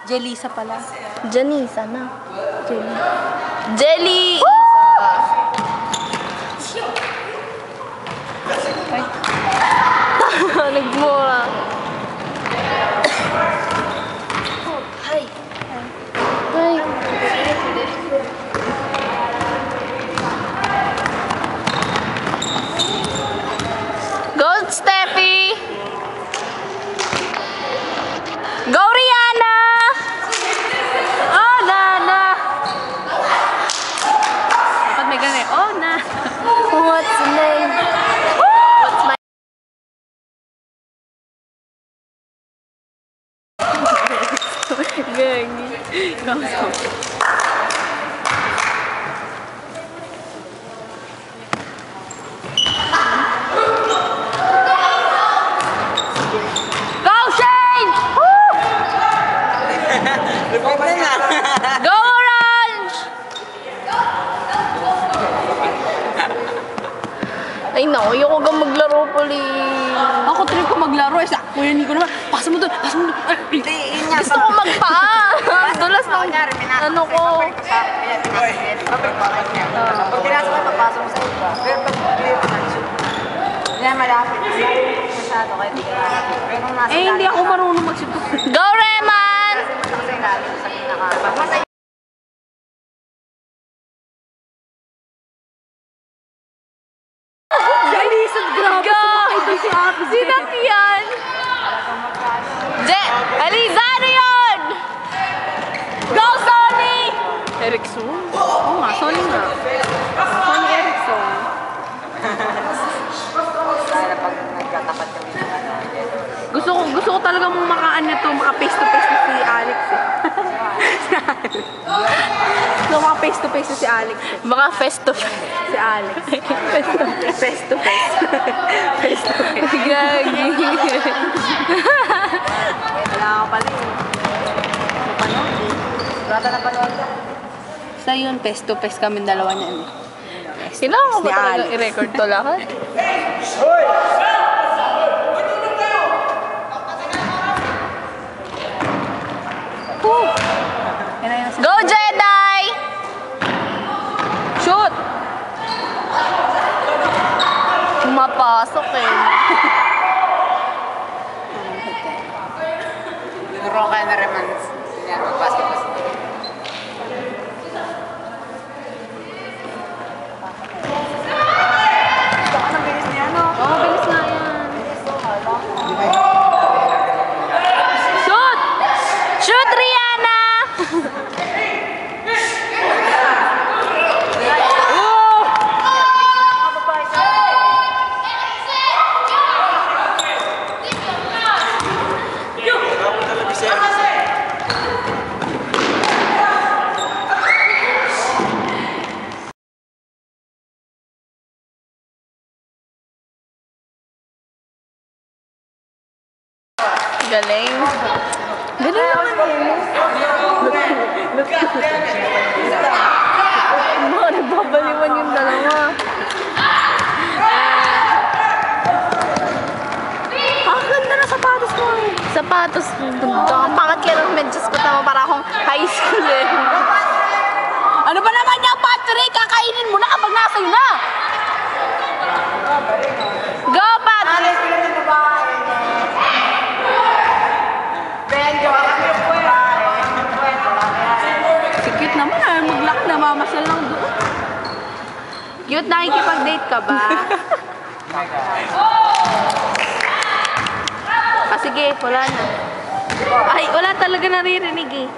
Jelisa pala. Janisa na. Jelly! Ay. Nagmura. Hi. Ay. Go, Steffi! Go, Rihanna! Oh, Nana! Dapat may ganun eh. Oh, na. What's the name? What's my... Gagi. Go, Shane! Woo! Go, Orange! Ay, naku, ayoko ka maglaro, please. Ako trip ko maglaro eh. Sakto yun, hindi ko naman. Pasa mo doon, pasa mo doon. Hindi, yun nga. Gusto ko magpaa. Dulas ng ano ko. Pag pinasa mo, papasok mo sa iba. Pero pag hindi mo na-shoot. Hindi malapit. Masyado kahit hindi ka. Pero kung nasa Eh, hindi ako marunong mag-shoot. Go, Reman! sa ilalim, sa pinaka. Jalisad, grabe. Sumakay doon si Ate. Sinakyan! Aliza, ano yun? Go, Sony! Erickson? Oo nga, Sony nga. Sony Erickson. Sana pag nagkatapat kami ng ano. Gusto ko talaga mong makaan na to, maka face to face na si Alex eh. Gusto ko maka face to face na si Alex eh. Baka face to face. Si Alex. Face to face. Face to face. Gagi. Wala ka pala eh. Napanood eh. Rata na panood ka. Basta yun, face to face kami dalawa niyan eh. Kailangan ko ba Ni talaga Alex. i-record to lahat? Yan na yun. Go, Jedi! Shoot! Mapasok eh. Tinuro ka na rin man. Yan, mag-basketball. Baka nang bilis niya, no? Oo, bilis nga yan. Shoot! Shoot, Rihanna! Galing. Galing naman yun. Ano, nagbabaliwan yung dalawa. Ang ganda na sapatos mo eh. Sapatos. Ang pangat kaya ng medyas ko tama para akong high school eh. Ano ba naman yan, Patrick? Kakainin mo na kapag nasa na. Go, Patrick! Si cute naman ah, mag-lock na mamasyal lang doon. Cute, nakikipag-date ka ba? Ah, sige, wala na. Ay, wala talaga naririnig eh.